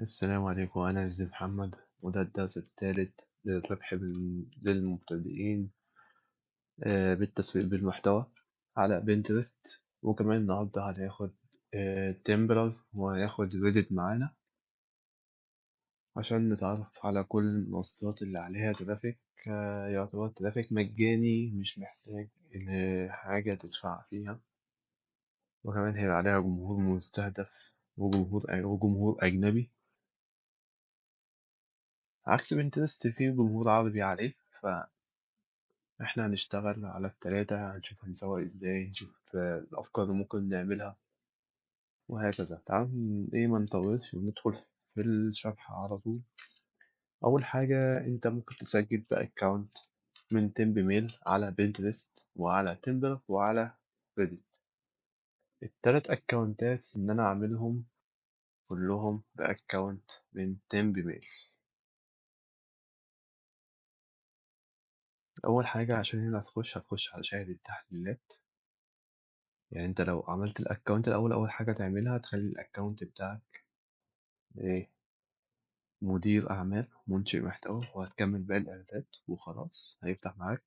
السلام عليكم، أنا عز محمد، وده الدرس الثالث للربح للمبتدئين بالتسويق بالمحتوى على بنترست. وكمان النهاردة هناخد تمبرال وهناخد ريدت معانا عشان نتعرف على كل المنصات اللي عليها ترافيك. يعتبر ترافيك مجاني، مش محتاج حاجة تدفع فيها، وكمان هيبقى عليها جمهور مستهدف وجمهور أجنبي، عكس بنترست فيه جمهور عربي عليه. فإحنا هنشتغل على التلاتة، هنشوف هنسوق ازاي، نشوف الأفكار اللي ممكن نعملها وهكذا. تعال ايه ما نطولش وندخل في الشرح على طول. أول حاجة أنت ممكن تسجل بأكاونت من تمب ميل على بنترست وعلى تمبر وعلى ريديت. التلات أكاونتات إن أنا أعملهم كلهم بأكاونت من تمب ميل. أول حاجة عشان هنا هتخش على شاهد التحليلات. يعني انت لو عملت الاكونت الاول، اول حاجه تعملها تخلي الاكونت بتاعك ايه، مدير اعمال منشئ محتوى، وهتكمل باقي الاعدادات وخلاص هيفتح معاك.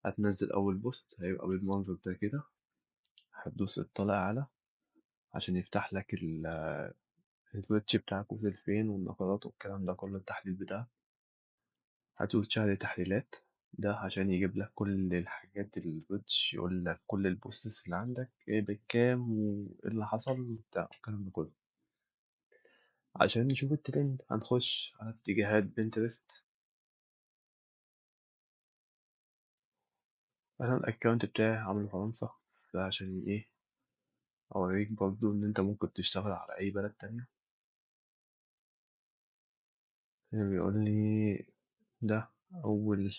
هتنزل اول بوست هيبقى بالمنظر ده كده، هتدوس اطلع على عشان يفتح لك الريتش بتاعك وصل فين والنقرات والكلام ده كله، التحليل بتاعك. هتقول شهر تحليلات، ده عشان يجيب لك كل الحاجات الريتش، يقول لك كل البوستس اللي عندك ايه بكام وايه اللي حصل وبتاع الكلام ده كله. عشان نشوف الترند هنخش على اتجاهات بنترست. أنا الأكونت بتاعي عامله فرنسا، ده عشان إيه، أوريك برضو إن أنت ممكن تشتغل على أي بلد تانية. هنا بيقول لي ده أول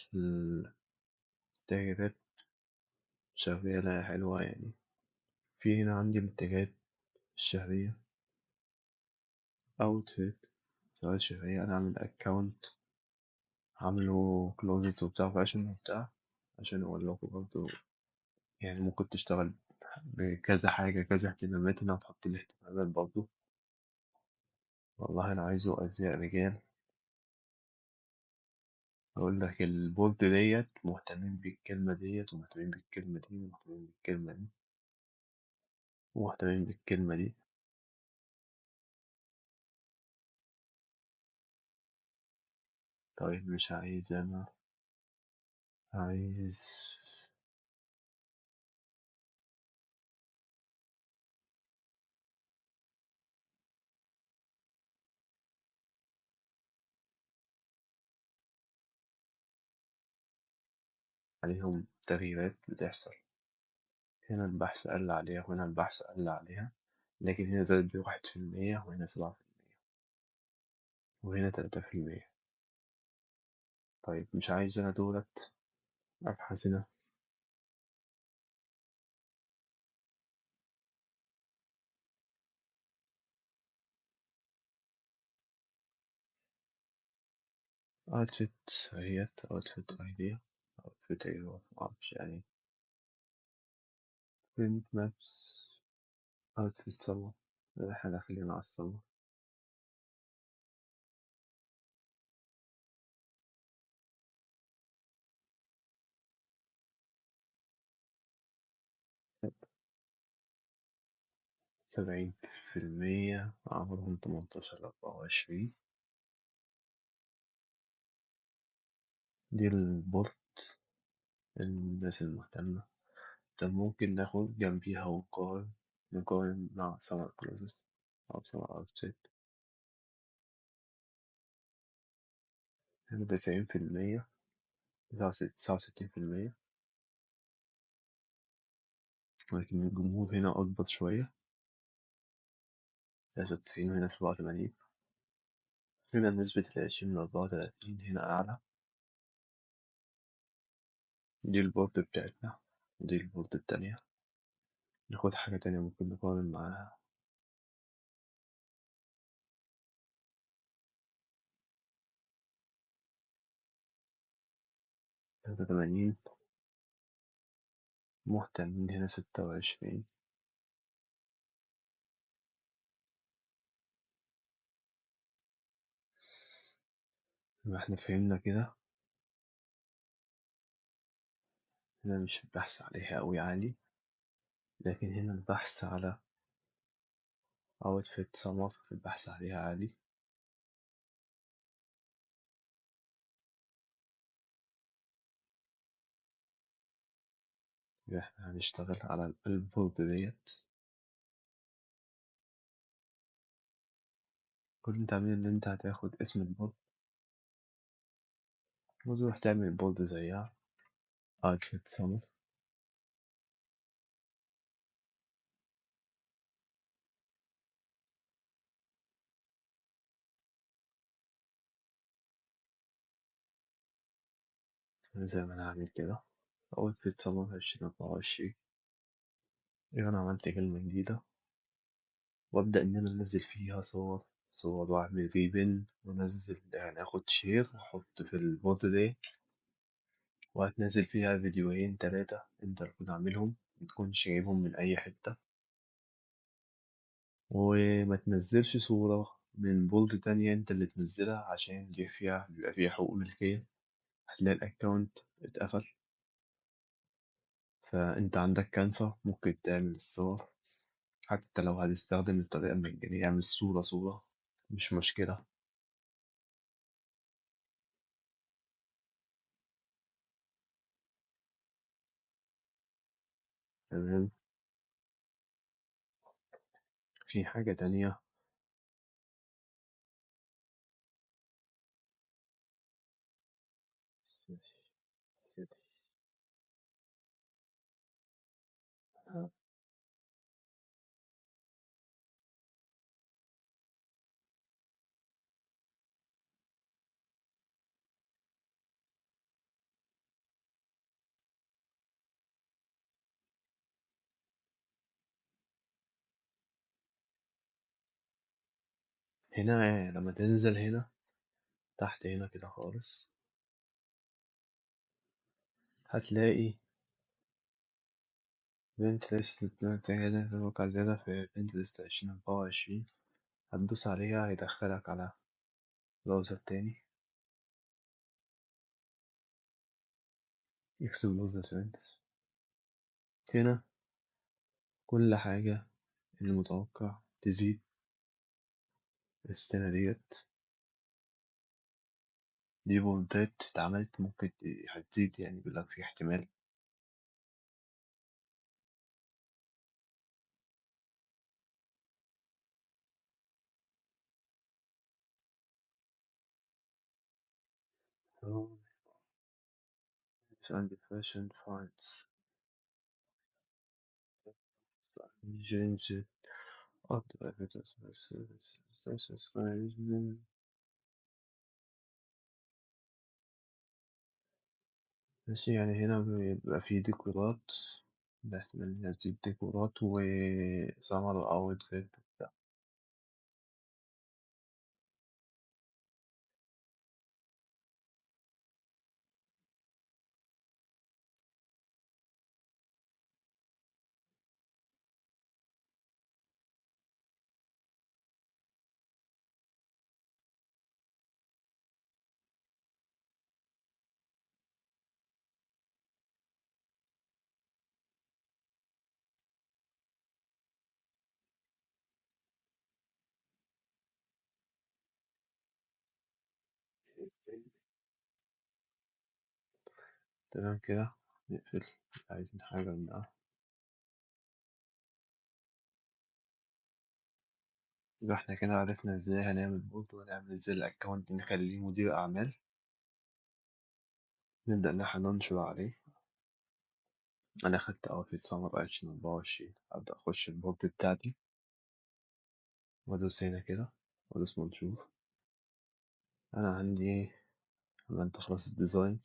التغييرات شغالة حلوة يعني. في هنا عندي الاتجاهات الشهرية، أوتفيت شغال شهرية. أنا عامل أكونت عامله كلوزت وبتاع فاشن وبتاع، عشان أقول لكم برضو يعني ممكن تشتغل بكذا حاجة، كذا اهتمامات. هنا هتحط الاهتمامات برضو. والله أنا عايزه أزياء رجال. أقول لك البورد ديت مهتمين بالكلمة ديت ومهتمين بالكلمة دي ومهتمين بالكلمة دي ومهتمين بالكلمة دي. طيب مش عايز، أنا عايز عليهم تغييرات بتحصل. هنا البحث قل عليها وهنا البحث قل عليها، لكن هنا زادت ب1% وهنا 7% وهنا 3%. طيب مش عايز أنا دولت، أبحث هنا outfit اهيت outfit idea outfit أيوة معرفش يعني print maps outfit summer. احنا خلينا على السمر. 70% عمرهم 18 ل24. دي البورت، الناس المهتمة. طب ممكن ناخد جنبيها نقارن مع سمر كلوزز أو سمر أوتفيت. هنا 90%، 69%، ولكن الجمهور هنا أكبر شوية، 93 وهنا 87. هنا نسبة 20 ل34 هنا أعلى. دي البورد بتاعتنا ودي البورد التانية. ناخد حاجة تانية ممكن نقارن معاها. 83 مهتمين، هنا 26. يبقى إحنا فهمنا كده. هنا مش البحث عليها أوي عالي، لكن هنا البحث على outfit summer البحث عليها عالي. يبقى إحنا هنشتغل على البورد ديت. كل اللي انت عامله إن انت هتاخد اسم البورد وتروح تعمل بورد زيها outfit summer. زي ما أنا هعمل كده outfit summer 2024. يبقى أنا عملت كلمة جديدة وأبدأ إن أنا أنزل فيها صور وأعمل ريبن وأنزل، يعني آخد شير وأحط في البورد دي، وهتنزل فيها فيديوهين تلاتة أنت اللي تكون عاملهم متكونش جايبهم من أي حتة. وما تنزلش صورة من بولد تانية أنت اللي تنزلها، عشان دي بيبقى فيها حقوق ملكية، هتلاقي الأكونت اتقفل. فأنت عندك كانفا ممكن تعمل الصور، حتى لو هتستخدم الطريقة المجانية اعمل صورة مش مشكلة. تمام. في حاجة تانية، هنا لما تنزل هنا تحت هنا كده خالص هتلاقي بنترست في موقع زيادة في بنترست 2024. هتدوس عليها هيدخلك على براوزر تاني، اكسب براوزر ترندز. هنا كل حاجة المتوقع تزيد السنة ديت. دي بوردات اتعملت ممكن هتزيد، يعني بيقولك في احتمال. مش عندي fashion finds جينز ماشي. يعني هنا بيبقى فيه ديكورات، ده احتمال إنها تزيد ديكورات وسمر أوتفيت وبتاع. تمام كده نقفل. عايزين حاجة منها. يبقى احنا كده عرفنا ازاي هنعمل بوت ونعمل ازاي الأكونت نخليه مدير أعمال. نبدأ إن احنا ننشر عليه. أنا خدت أوفيت سمر 2024، أبدأ أخش البورد بتاعتي وأدوس هنا كده وأدوس منشور. أنا عندي عملت خلاص الديزاين،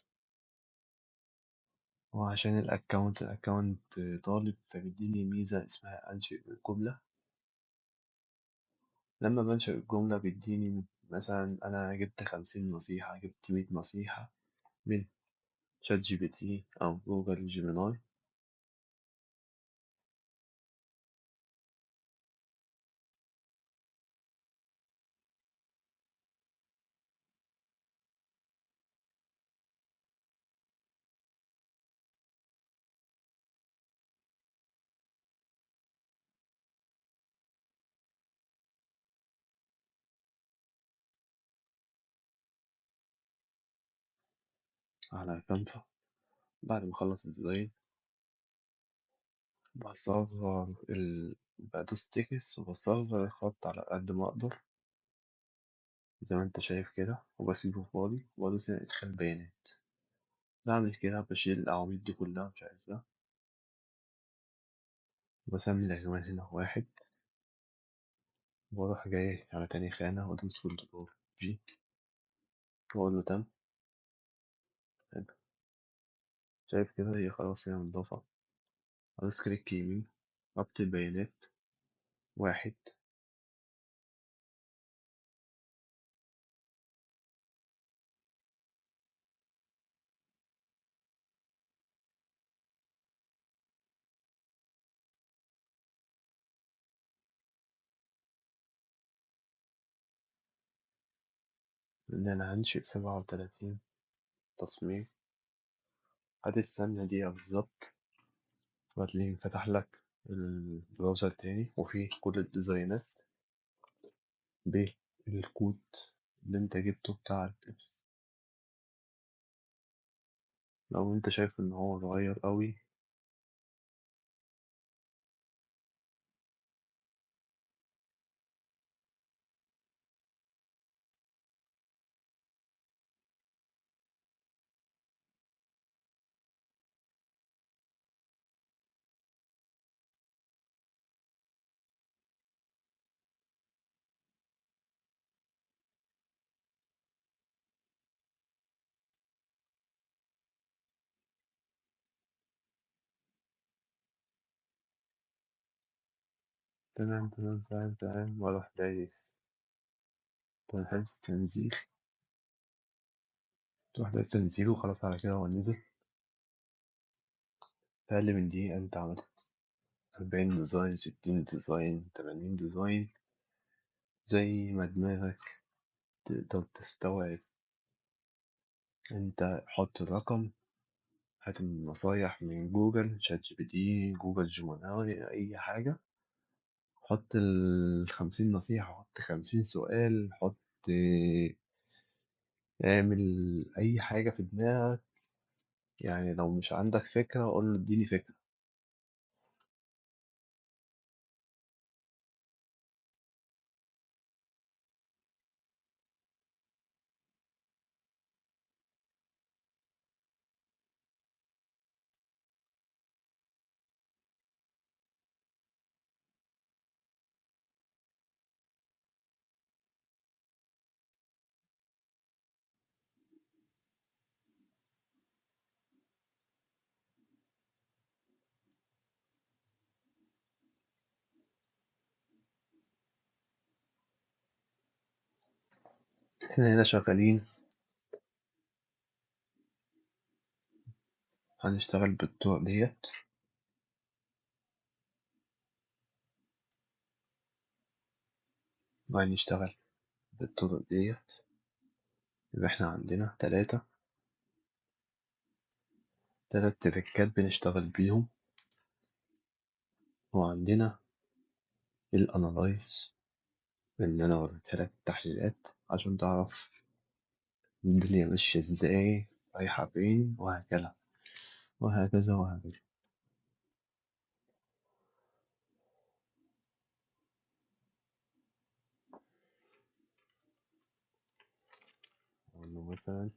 وعشان الأكونت طالب فبيديني ميزة اسمها أنشئ جملة. لما بنشئ الجملة بيديني مثلا أنا جبت 50 نصيحة، جبت 100 نصيحة من شات جي بي تي أو جوجل جيميناي. على كانفا. بعد ما أخلص الديزاين بصغر بدوس تكس وبصغر الخط على قد ما أقدر زي ما أنت شايف كده، وبسيبه فاضي وبدوس هنا إدخال بيانات. بعمل كده بشيل الأعواميد دي كلها مش عايزها، وبسمي العنوان هنا 1، وأروح جاي على تاني خانة وأدوس كنترول جي وأقول له تم. حلو. شايف كده هي خلاص هي مضافة. أدوس كليك يمين، ربط البيانات 1. إن أنا هنشئ 37 تصميم. هتستنى دقيقة بالظبط وهتلاقيه فتح لك البراوزر تاني وفيه كل الديزاينات بالكود اللي انت جبته بتاع التبس. لو انت شايف ان هو صغير قوي تمام تمام تمام تمام، واروح دايس حفظ تنزيل، تروح دايس تنزيل وخلاص على كده هو نزل. في أقل من دقيقة انت عملت 40 ديزاين، 60 ديزاين، 80 ديزاين زي ما دماغك تقدر تستوعب. انت حط الرقم، هات النصايح من جوجل، شات جي بي تي، جوجل جيميناي، أي حاجة. حط 50 نصيحة، حط 50 سؤال، حط، اعمل أي حاجة في دماغك. يعني لو مش عندك فكرة قول له اديني فكرة. احنا هنا شغالين، هنشتغل بالطرق ديت. وهنشتغل بالطرق ديت. يبقى احنا عندنا تلات تريكات بنشتغل بيهم. وعندنا الانالايز، ان انا وريتها لك تحليلات عشان تعرف الدنيا ماشية ازاي، رايحة فين، وهكذا وهكذا وهكذا. أقول مثلا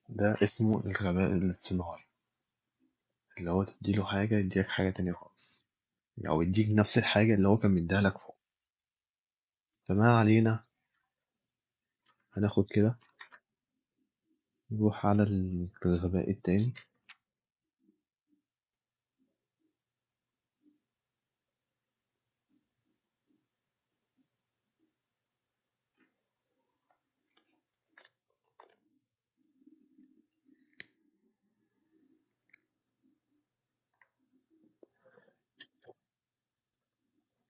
ده اسمه الغباء الاصطناعي، اللي هو تديله حاجة يديك حاجة تانية خالص، أو يديك نفس الحاجة اللي هو كان مديها لك فوق. فما علينا، هناخد كده نروح على الغباء التاني.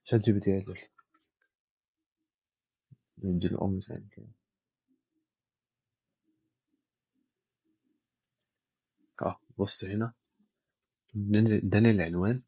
شات جي بي تي قادر ندي له أمر يعني كده. بص هنا، اداني العنوان.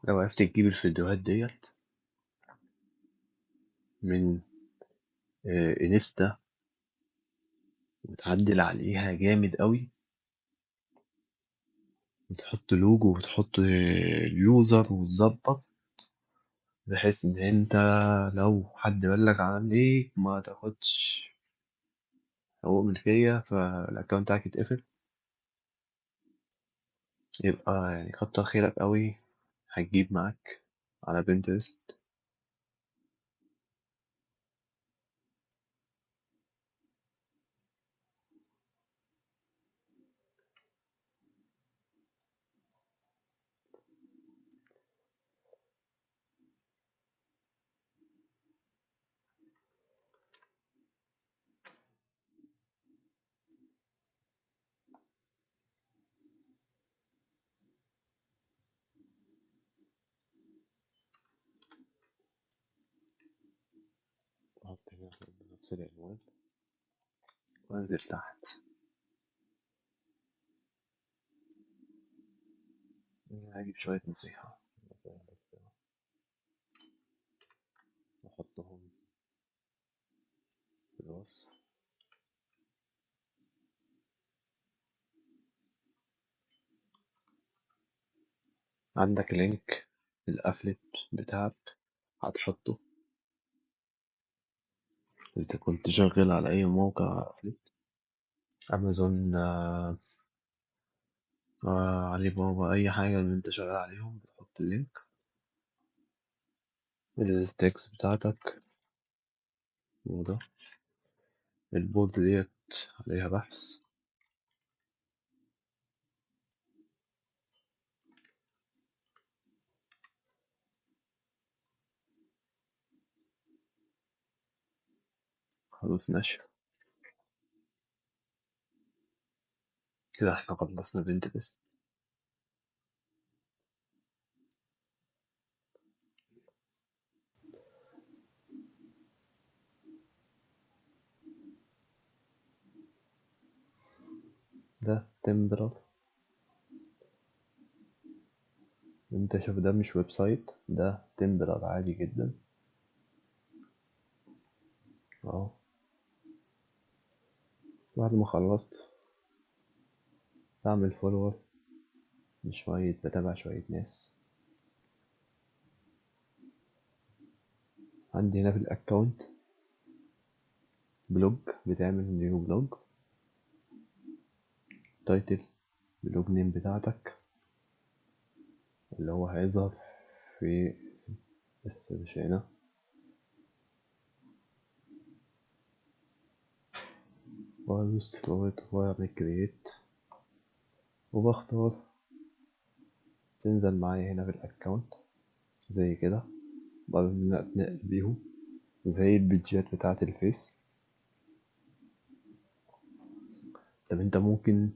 لو عرفت تجيب الفيديوهات ديت من انستا وتعدل عليها جامد قوي، وتحط لوجو وتحط اليوزر وتظبط، بحيث ان انت لو حد بلغ عليك ما تاخدش حقوق ملكية فالاكونت بتاعك يتقفل. يبقى يعني كتر خيرك قوي، هتجيب معاك على بنترست. حط هنا نفس العنوان وانزل تحت. هجيب شوية نصيحة نحطهم في الوصف. عندك لينك الأفلت بتاعك هتحطه إذا كنت شغال على أي موقع أفلت، أمازون، علي بابا، أي حاجة اللي أنت شغال عليهم بتحط اللينك. التكست بتاعتك وده البورد ديت عليها بحث. خلاص نشر. كده احنا خلصنا بنترست. ده تمبرر، انت شوف ده مش ويب سايت، ده تمبرر عادي جدا اهو. بعد ما خلصت بعمل فولور لشوية، بتابع شوية ناس. عندي هنا في الأكاونت بلوج، بتعمل نيو بلوج، تايتل، بلوج نيم بتاعتك اللي هو هيظهر في السيرش هنا. وأدوس ستارت وأعمل كرييت وبختار. تنزل معايا هنا في الأكاونت زي كده، بعد ما أتنقل بيهم زي البيدجات بتاعة الفيس. طب انت ممكن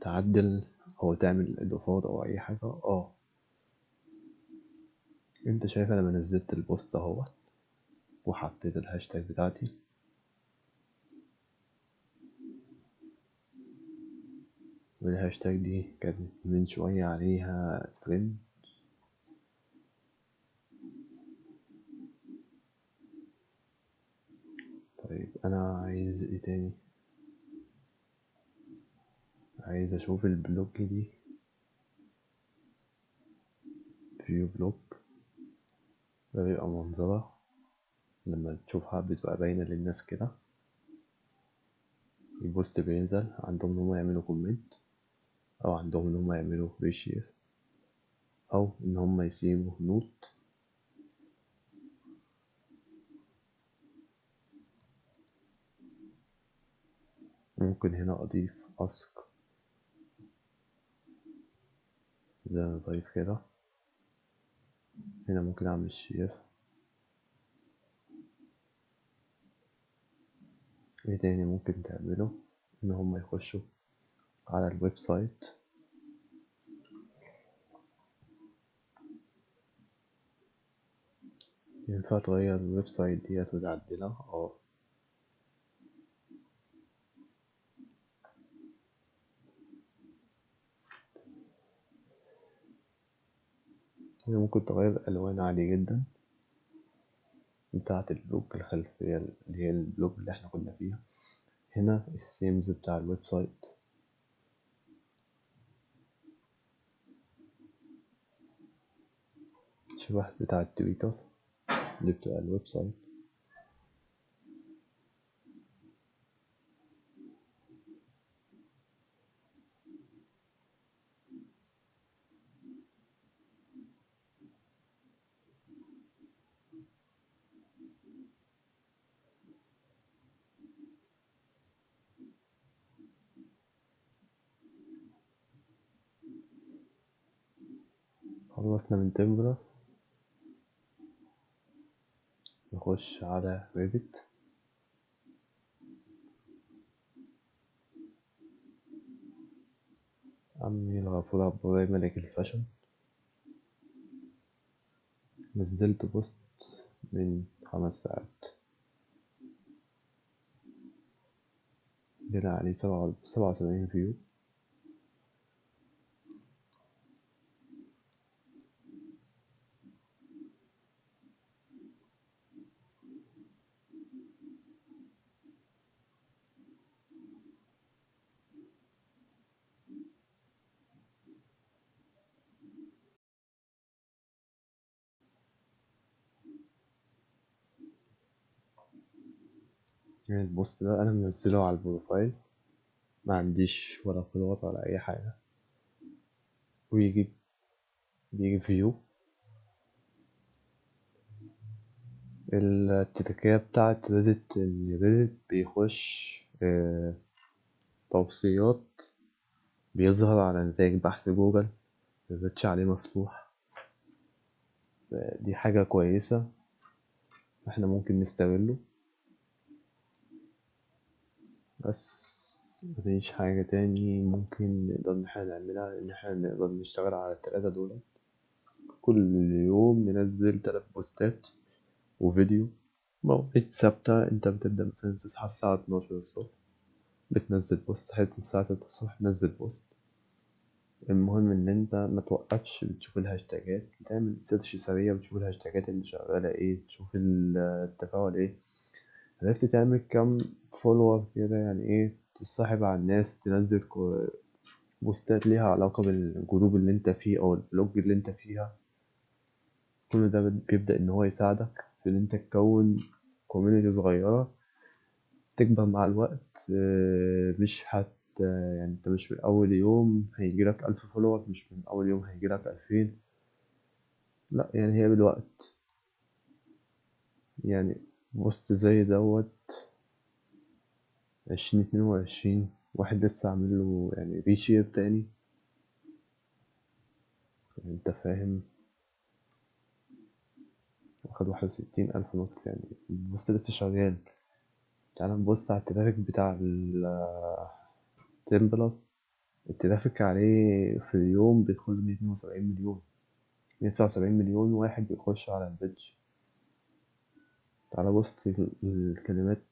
تعدل او تعمل اضافات او اي حاجة. انت شايف انا نزلت البوست اهو وحطيت الهاشتاج بتاعتي، والهاشتاج دي كانت من شوية عليها ترند. طيب انا عايز ايه تاني؟ عايز اشوف البلوج دي، فيو بلوج، ده بيبقى منظرها. لما تشوفها بتبقى باينة للناس كده. البوست بينزل عندهم ان هم يعملوا كومنت، او عندهم ان هم يعملوا ريشير، او ان هم يسيبوا نوت. ممكن هنا اضيف اسك زي ما اضيف كده. هنا ممكن اعمل شير. ايه تاني ممكن تعمله؟ ان هم يخشوا على الويب سايت. ينفع تغير الويب سايت ديت وتعدلها؟ ممكن تغير الالوان عادي جدا بتاعة البلوج، الخلفية اللي هي البلوج اللي احنا كنا فيها. هنا السيمز بتاع الويب سايت شبه بتاع التويتر اللي بتبقى الويب سايت. خلصنا من تمبرر، نخش على ريدت. عمي الغفور عبد ملك الفاشن، نزلت بوست من 5 ساعات، جينا عليه 77 فيو. يعني البوست ده أنا منزله على البروفايل، ما عنديش ولا فولور ولا أي حاجة، بيجي فيو. التركية بتاعت ريدت إن ريدت بيخش توصيات، بيظهر على نتائج بحث جوجل، مبيبقاش عليه مفتوح. دي حاجة كويسة احنا ممكن نستغله. بس مفيش حاجة تاني ممكن نقدر إن احنا نعملها، إن احنا نقدر نشتغل على ال3 دول. كل يوم ننزل 3 بوستات وفيديو، مواعيد ثابتة. انت بتبدأ مثلا تصحى الساعة 12 الصبح بتنزل بوست، حتى الساعة 6 الصبح تنزل بوست. المهم ان انت ما توقفش، بتشوف الهاشتاجات، بتعمل سيرش سريع، بتشوف الهاشتاجات اللي شغالة ايه، تشوف التفاعل ايه، عرفت تعمل كام فولور كده، يعني ايه تصاحب على الناس، تنزل بوستات ليها علاقة بالجروب اللي انت فيه او البلوج اللي انت فيها. كل ده بيبدأ ان هو يساعدك في ان انت تكون كوميونيتي صغيرة تكبر مع الوقت. مش يعني انت مش من اول يوم هيجيلك 1000 فولور، مش من اول يوم هيجيلك 2000. لا، يعني هي بالوقت. يعني بوست زي دوت 2022 واحد لسه عامله يعني ريشير تاني، يعني انت فاهم، واخد 61,000 نوتس، يعني البوست لسه شغال. تعال نبص على الترافيك بتاع التمبلر. الترافيك عليه في اليوم بيدخل 172 مليون، 179 مليون واحد بيخش على البيدج. تعالى بص الكلمات.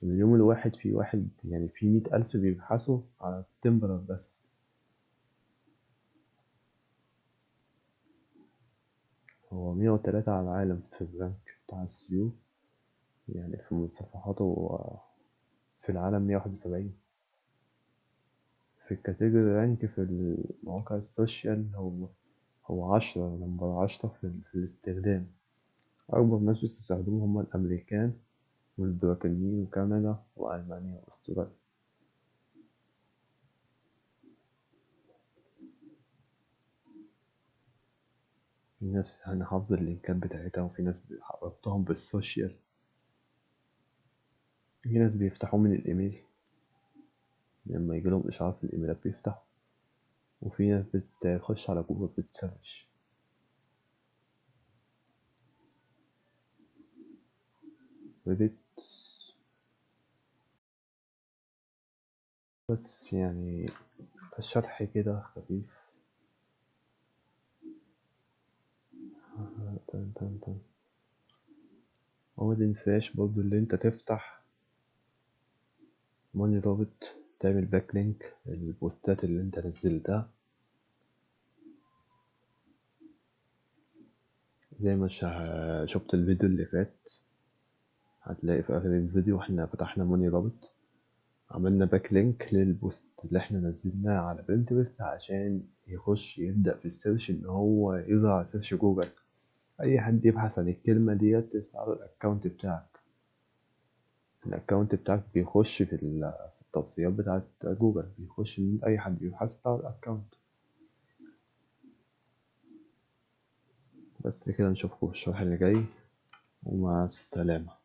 اليوم الواحد في واحد، يعني في 100,000 بيبحثوا على التمبلر بس. هو 103 على العالم في الرانك بتاع السيو، يعني في صفحاته في العالم 171. في الكاتيجوري رانك في المواقع السوشيال هو 10، نمبر 10 في الاستخدام. أكبر ناس بتستخدمه هما الأمريكان والبريطانيين وكندا وألمانيا وأستراليا. في ناس يعني حافظة اللينكات بتاعتها، وفي ناس ربطهم بالسوشيال، في ناس بيفتحوه من الإيميل لما يجيلهم إشعار في الإيميلات بيفتحوا، وفي ناس بتخش على جوجل بتسرش. ريديت بس يعني الشرح كده خفيف. تن تن تن. وما تنساش برضه اللي انت تفتح موني رابط، تعمل باك لينك للبوستات اللي انت نزلتها، زي ما شفت الفيديو اللي فات. هتلاقي في آخر الفيديو احنا فتحنا موني رابط، عملنا باك لينك للبوست اللي احنا نزلناه على بنترست عشان يخش يبدأ في السيرش ان هو يظهر على سيرش جوجل. اي حد يبحث عن الكلمة ديت تفتح له الاكونت بتاعك. الاكونت بتاعك بيخش في في التوصيات بتاعت جوجل، بيخش من اي حد بيبحث على الاكونت. بس كده، نشوفكم في الشرح اللي جاي، ومع السلامة.